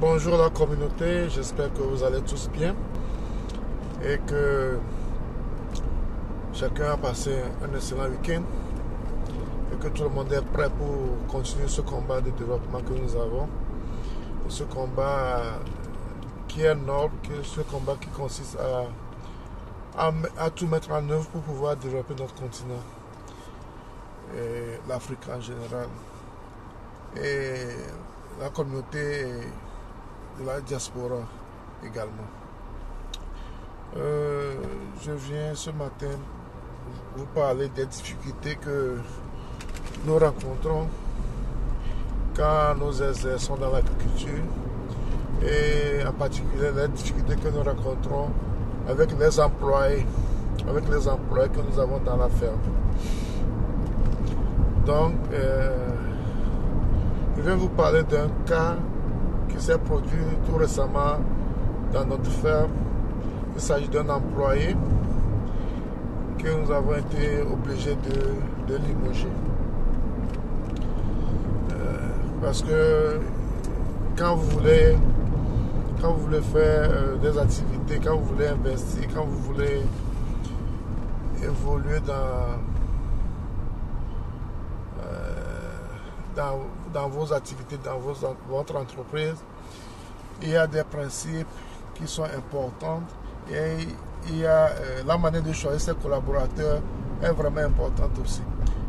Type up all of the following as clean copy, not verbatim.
Bonjour la communauté, j'espère que vous allez tous bien et que chacun a passé un excellent week-end et que tout le monde est prêt pour continuer ce combat de développement que nous avons. Ce combat qui est noble, ce combat qui consiste à tout mettre en œuvre pour pouvoir développer notre continent et l'Afrique en général. Et la communauté de la diaspora également. Je viens ce matin vous parler des difficultés que nous rencontrons quand nous exerçons dans l'agriculture et en particulier les difficultés que nous rencontrons avec les employés que nous avons dans la ferme. Donc, je vais vous parler d'un cas qui s'est produit tout récemment dans notre ferme. Il s'agit d'un employé que nous avons été obligés de limoger. Parce que quand vous voulez faire des activités, quand vous voulez investir, quand vous voulez évoluer dans vos activités, dans votre entreprise, il y a des principes qui sont importants et il y a la manière de choisir ses collaborateurs est vraiment importante aussi.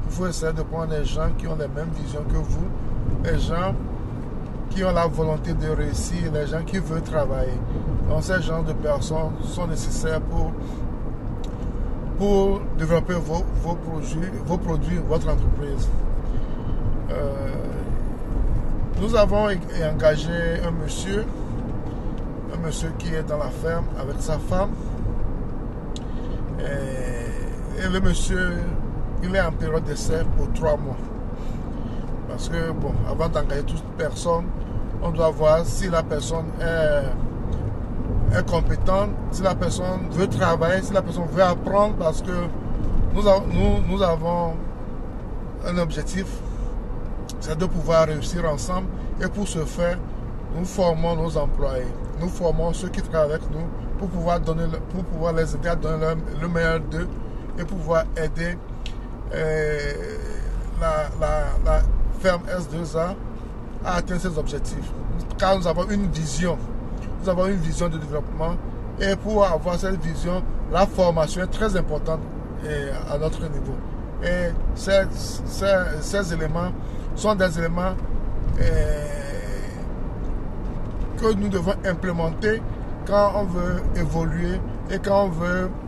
Il faut essayer de prendre des gens qui ont les mêmes visions que vous, les gens qui ont la volonté de réussir, les gens qui veulent travailler. Donc ces genres de personnes sont nécessaires pour développer vos produits, votre entreprise. Nous avons engagé un monsieur qui est dans la ferme avec sa femme. Et le monsieur, il est en période d'essai pour 3 mois. Parce que, bon, avant d'engager toute personne, on doit voir si la personne est compétente, si la personne veut travailler, si la personne veut apprendre, parce que nous avons un objectif, c'est de pouvoir réussir ensemble. Et pour ce faire, nous formons nos employés. Nous formons ceux qui travaillent avec nous pour pouvoir les aider à donner le meilleur d'eux et pouvoir aider la ferme S2A à atteindre ses objectifs. Car nous avons une vision. Nous avons une vision de développement. Et pour avoir cette vision, la formation est très importante à notre niveau. Et ces éléments sont des éléments que nous devons implémenter quand on veut évoluer et quand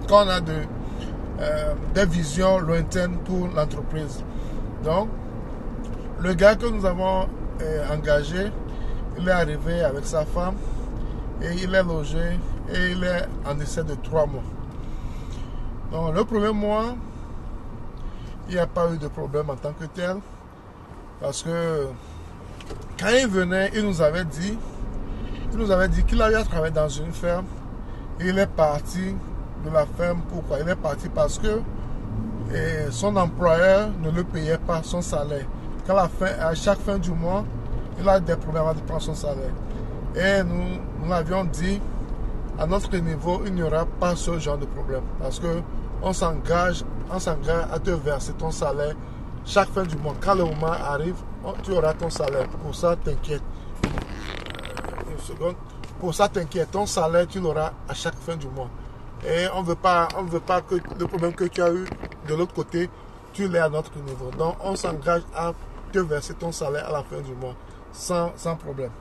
on a des visions lointaines pour l'entreprise. Donc, le gars que nous avons engagé, il est arrivé avec sa femme et il est logé et il est en essai de 3 mois. Donc, le premier mois, il n'y a pas eu de problème en tant que tel. Parce que quand il venait, il nous avait dit qu'il avait travaillé dans une ferme. Et il est parti de la ferme. Pourquoi? Il est parti parce que son employeur ne le payait pas son salaire. À chaque fin du mois, il a des problèmes de prendre son salaire. Et nous l'avions dit, à notre niveau, il n'y aura pas ce genre de problème. Parce qu'on s'engage à te verser ton salaire chaque fin du mois. Quand le moment arrive, tu auras ton salaire. Pour ça, t'inquiète. Une seconde. Pour ça, t'inquiète. Ton salaire, tu l'auras à chaque fin du mois. Et on ne veut pas que le problème que tu as eu de l'autre côté, tu l'aies à notre niveau. Donc, on s'engage à te verser ton salaire à la fin du mois. Sans problème.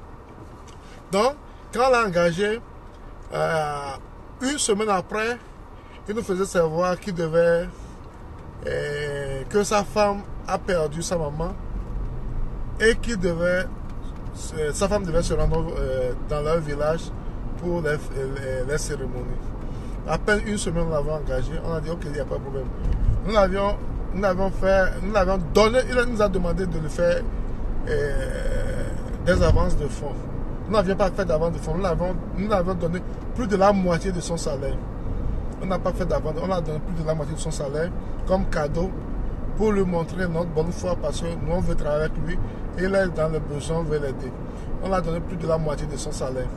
Donc, quand on l'a engagé, une semaine après, il nous faisait savoir qu'il devait... que sa femme a perdu sa maman et sa femme devait se rendre dans leur village pour les cérémonies. À peine une semaine, nous l'avons engagé. On a dit ok, il n'y a pas de problème. Nous l'avons donné, il nous a demandé de lui faire des avances de fonds. Nous n'avions pas fait d'avance de fonds. Nous l'avons donné plus de la moitié de son salaire. On n'a pas fait d'avance, on a donné plus de la moitié de son salaire comme cadeau pour lui montrer notre bonne foi parce que nous on veut travailler avec lui et il est dans le besoin, on veut l'aider. On l'a donné plus de la moitié de son salaire.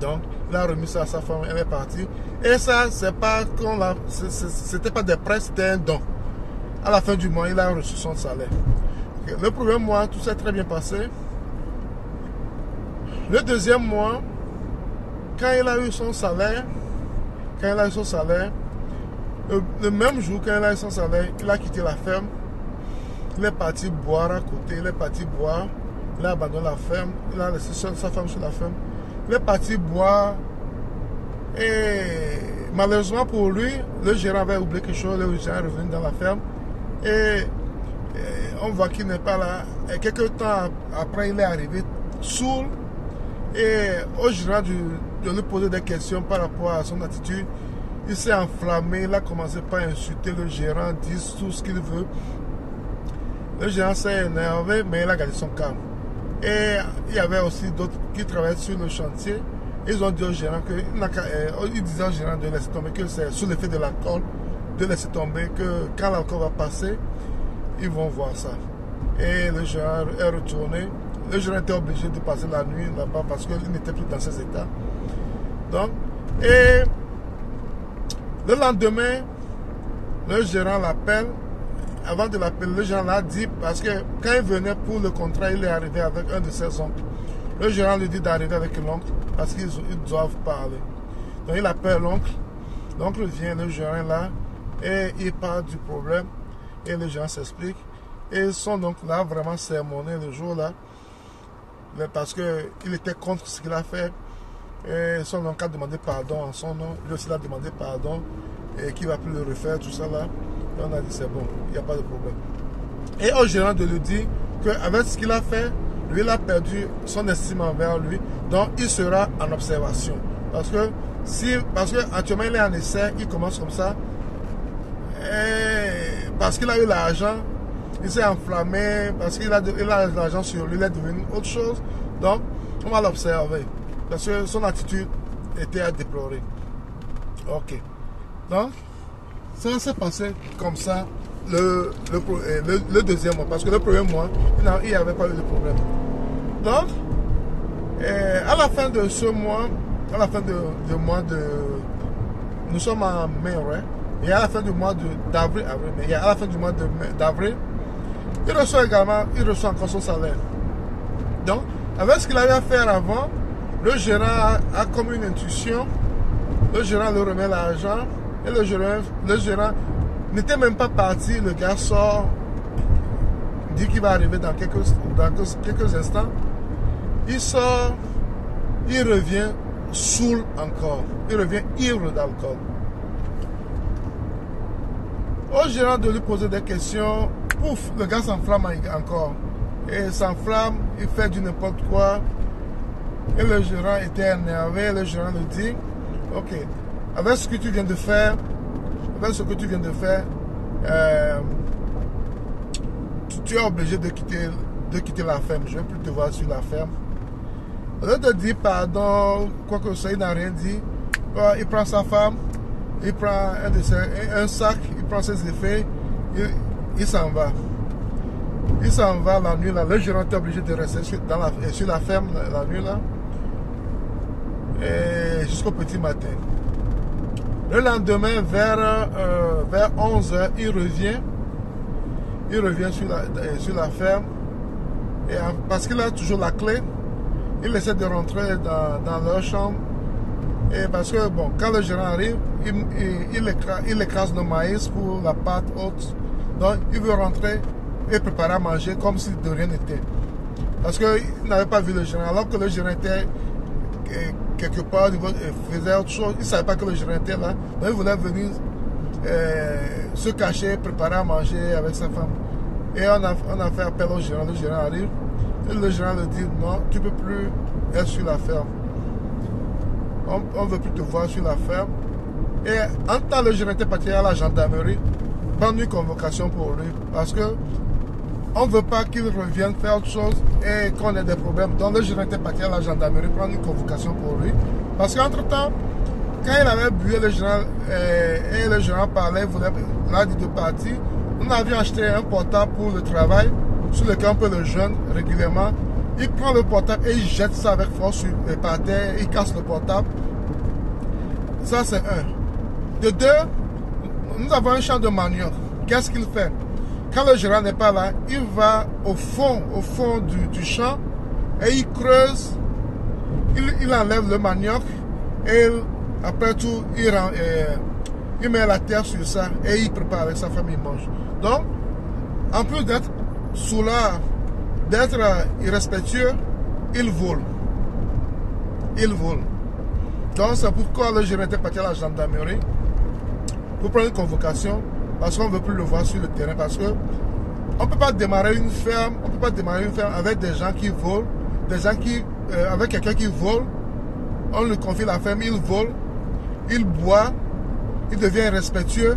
Donc, il a remis ça à sa femme, elle est partie. Et ça, c'était pas des prêts, c'était un don. À la fin du mois, il a reçu son salaire. Okay. Le premier mois, tout s'est très bien passé. Le deuxième mois, quand il a eu son salaire, le même jour, quand il a eu son salaire, il a quitté la ferme. Il est parti boire à côté, il a abandonné la ferme, il a laissé sa femme sur la ferme. Il est parti boire et malheureusement pour lui, le gérant avait oublié quelque chose, le gérant est revenu dans la ferme et on voit qu'il n'est pas là. Et quelques temps après, il est arrivé saoul et au gérant de lui poser des questions par rapport à son attitude, il s'est enflammé, il a commencé par insulter le gérant, dire tout ce qu'il veut. Le gérant s'est énervé, mais il a gardé son calme. Et il y avait aussi d'autres qui travaillaient sur le chantier. Ils ont dit au gérant ils disaient au gérant de laisser tomber, que c'est sous l'effet de l'alcool, de laisser tomber, que quand l'alcool va passer, ils vont voir ça. Et le gérant est retourné. Le gérant était obligé de passer la nuit là-bas parce qu'il n'était plus dans ses états. Donc, et le lendemain, le gérant l'appelle. Avant de l'appeler, le gérant l'a dit, parce que quand il venait pour le contrat, il est arrivé avec un de ses oncles. Le gérant lui dit d'arriver avec l'oncle, parce qu'ils doivent parler. Donc il appelle l'oncle, l'oncle vient, le gérant est là, et il parle du problème, et le gérant s'explique. Et son oncle l'a vraiment sermonné le jour-là, parce qu'il était contre ce qu'il a fait. Et son oncle a demandé pardon en son nom, lui aussi a demandé pardon, et qu'il ne va plus le refaire, tout ça là. Et on a dit c'est bon, il n'y a pas de problème. Et au gérant de lui dire qu'avec ce qu'il a fait, lui il a perdu son estime envers lui, donc il sera en observation. Parce que actuellement il est en essai, il commence comme ça, et parce qu'il a eu l'argent, il s'est enflammé, parce qu'il a l'argent sur lui, il est devenu autre chose, donc on va l'observer, parce que son attitude était à déplorer. Ok, donc ça s'est passé comme ça le deuxième mois, parce que le premier mois, il n'y avait pas eu de problème. Donc, à la fin de ce mois, à la fin du mois de... Nous sommes en mai, ouais, et à la fin du mois d'avril, à la fin du mois d'avril, il reçoit encore son salaire. Donc, avec ce qu'il avait à faire avant, le gérant a comme une intuition, le gérant lui remet l'argent, et le gérant n'était même pas parti, le gars sort, dit qu'il va arriver dans quelques instants. Il sort, il revient saoul encore, il revient ivre d'alcool. Au gérant de lui poser des questions, pouf, le gars s'enflamme encore. Et s'enflamme, il fait du n'importe quoi. Et le gérant était énervé, le gérant lui dit, ok, avec ce que tu viens de faire, tu es obligé de quitter la ferme. Je ne vais plus te voir sur la ferme. Au lieu de dire pardon, quoi que ce soit, il n'a rien dit. Il prend sa femme, il prend un sac, il prend ses effets, il s'en va. Il s'en va la nuit là. Le gérant est obligé de rester sur la ferme la nuit là. Et jusqu'au petit matin. Le lendemain, vers 11h, il revient sur la ferme. Et parce qu'il a toujours la clé, il essaie de rentrer dans leur chambre. Et parce que, bon, quand le gérant arrive, il écrase le maïs pour la pâte haute. Donc, il veut rentrer et préparer à manger comme si de rien n'était. Parce qu'il n'avait pas vu le gérant. Alors que le gérant était quelque part, il faisait autre chose. Il ne savait pas que le gérant était là. Donc, il voulait venir se cacher, préparer à manger avec sa femme. Et on a fait appel au gérant. Le gérant arrive. Et le gérant lui dit, non, tu ne peux plus être sur la ferme. On ne veut plus te voir sur la ferme. Et en temps, le gérant était parti à la gendarmerie, prendre une convocation pour lui. Parce que on ne veut pas qu'il revienne faire autre chose et qu'on ait des problèmes. Donc le gérant était parti à la gendarmerie, prendre une convocation pour lui. Parce qu'entre-temps, quand il avait bu, le gérant parlait, il a dit de partir. On avait acheté un portable pour le travail, sur lequel on peut le joindre régulièrement. il prend le portable et il jette ça avec force par terre, il casse le portable. Ça, c'est un. De deux, nous avons un champ de manioc. Qu'est-ce qu'il fait? Quand le gérant n'est pas là, il va au fond du champ et il creuse, il enlève le manioc et après tout, il met la terre sur ça et il prépare avec sa famille, il mange. Donc, en plus d'être soulard, d'être irrespectueux, il vole. Il vole. Donc, c'est pourquoi le gérant était parti à la gendarmerie pour prendre une convocation, parce qu'on ne veut plus le voir sur le terrain, parce que on ne peut pas démarrer une ferme, avec des gens qui volent, avec quelqu'un qui vole, on lui confie la ferme, il vole, il boit, il devient irrespectueux.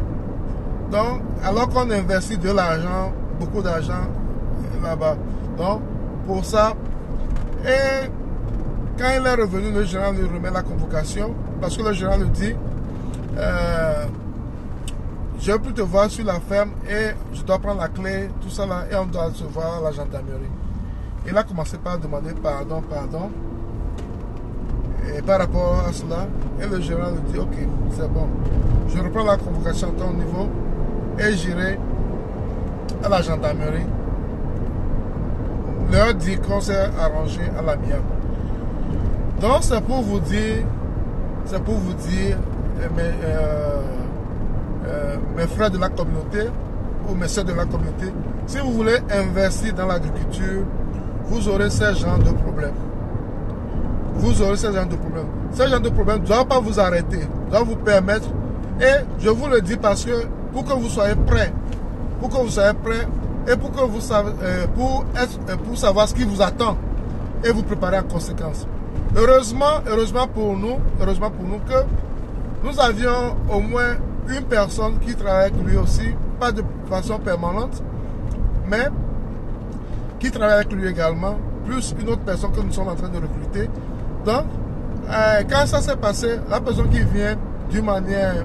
Donc, alors qu'on investit de l'argent, beaucoup d'argent là-bas. Donc, pour ça, et quand il est revenu, le gérant lui remet la convocation, parce que le gérant lui dit, je ne veux plus te voir sur la ferme et je dois prendre la clé, tout ça là, et on doit se voir à la gendarmerie. Il a commencé par demander pardon. Et par rapport à cela, et le gérant lui dit, ok, c'est bon, je reprends la convocation à ton niveau et j'irai à la gendarmerie. Leur dit qu'on s'est arrangé à l'amiable. Donc c'est pour vous dire, mes frères de la communauté ou mes soeurs de la communauté, si vous voulez investir dans l'agriculture, vous aurez ce genre de problèmes. Vous aurez ce genre de problèmes. Ce genre de problèmes ne doit pas vous arrêter, doit vous permettre, et je vous le dis parce que pour que vous soyez prêts, et pour que vous savez, pour savoir ce qui vous attend et vous préparer en conséquence. Heureusement pour nous que nous avions au moins une personne qui travaille avec lui aussi, pas de façon permanente, mais qui travaille avec lui également, plus une autre personne que nous sommes en train de recruter. Donc, quand ça s'est passé, la personne qui vient d'une manière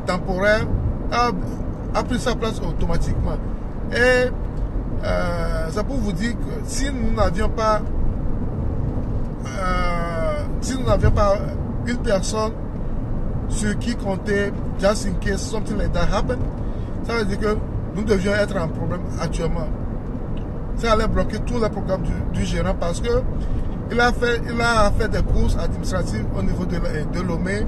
temporaire a pris sa place automatiquement. Et c'est pour vous dire que si nous n'avions pas une personne sur qui compter just in case something like that happen, ça veut dire que nous devions être en problème actuellement. Ça allait bloquer tous les programmes du gérant, parce que il a fait des courses administratives au niveau de Lomé,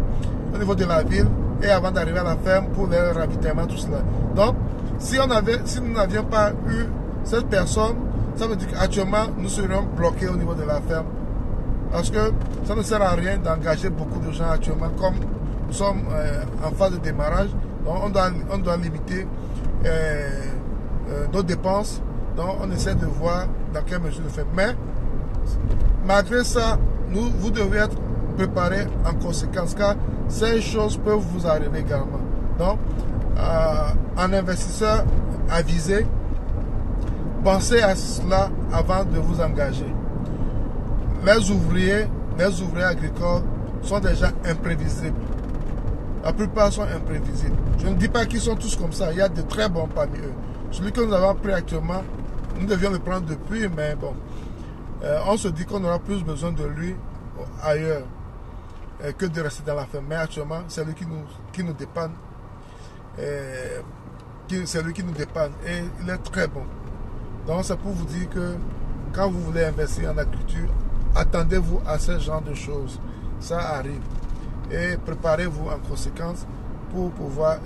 au niveau de la ville, et avant d'arriver à la ferme pour les ravitaillements, tout cela. Donc, si nous n'avions pas eu cette personne, ça veut dire qu'actuellement nous serions bloqués au niveau de la ferme. Parce que ça ne sert à rien d'engager beaucoup de gens actuellement, comme nous sommes en phase de démarrage. Donc on doit limiter nos dépenses. Donc on essaie de voir dans quelle mesure le faire. Mais malgré ça, vous devez être préparés en conséquence, car ces choses peuvent vous arriver également. Donc, en investisseur avisé, pensez à cela avant de vous engager. Les ouvriers agricoles sont déjà imprévisibles. La plupart sont imprévisibles. Je ne dis pas qu'ils sont tous comme ça. Il y a de très bons parmi eux. Celui que nous avons pris actuellement, nous devions le prendre depuis, mais bon. On se dit qu'on aura plus besoin de lui ailleurs que de rester dans la ferme. Mais actuellement, c'est lui qui nous dépanne. C'est lui qui nous dépanne. Et il est très bon. Donc c'est pour vous dire que quand vous voulez investir en agriculture, attendez-vous à ce genre de choses. Ça arrive. Et préparez-vous en conséquence pour pouvoir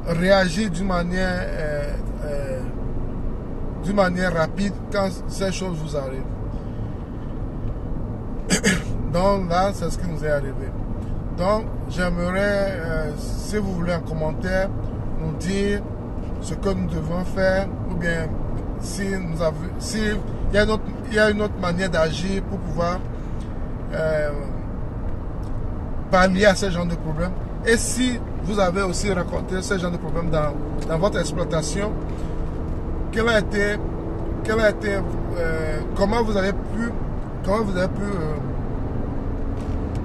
réagir d'une manière rapide quand ces choses vous arrivent. Donc là, c'est ce qui nous est arrivé. Donc, j'aimerais, si vous voulez en commentaire, nous dire ce que nous devons faire, ou bien s'il y a une autre manière d'agir pour pouvoir pallier à ce genre de problème. Et si vous avez aussi rencontré ce genre de problème dans votre exploitation, comment vous avez pu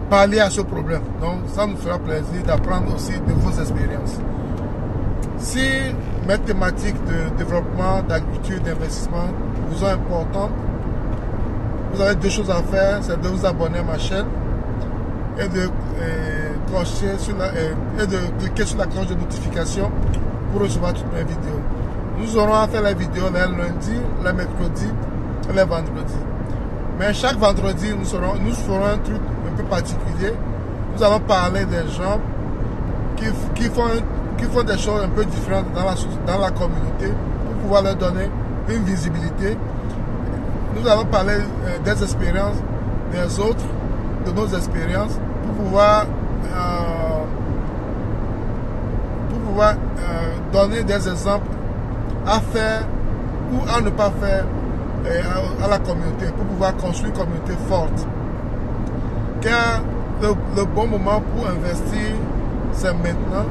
pallier à ce problème. Donc ça nous fera plaisir d'apprendre aussi de vos expériences. Si mes thématiques de développement, d'agriculture, d'investissement vous sont importantes, vous avez deux choses à faire, c'est de vous abonner à ma chaîne et de cliquer sur la cloche de notification pour recevoir toutes mes vidéos. Nous aurons à faire les vidéos les lundis, les mercredis et les vendredis. Mais chaque vendredi, nous ferons un truc un peu particulier. Nous allons parler des gens qui font des choses un peu différentes dans la communauté pour pouvoir leur donner une visibilité. Nous allons parler des expériences des autres, de nos expériences, pour pouvoir donner des exemples à faire ou à ne pas faire à la communauté, pour pouvoir construire une communauté forte. Car le bon moment pour investir, c'est maintenant.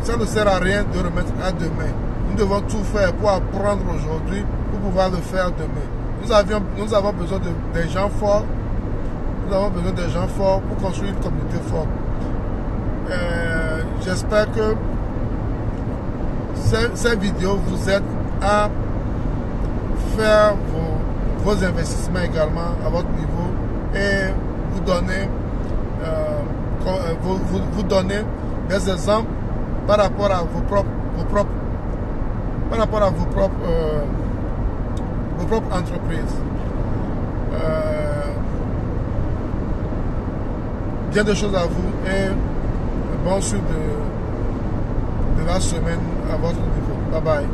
Ça ne sert à rien de remettre à demain. Nous devons tout faire pour apprendre aujourd'hui, pour pouvoir le faire demain. Nous avons besoin des gens forts. Nous avons besoin des gens forts pour construire une communauté forte. J'espère que ces vidéos vous aident à faire vos investissements également à votre niveau et vous donner des exemples par rapport à vos propres entreprises. Bien de choses à vous et bon suite de la semaine à votre niveau. Bye bye.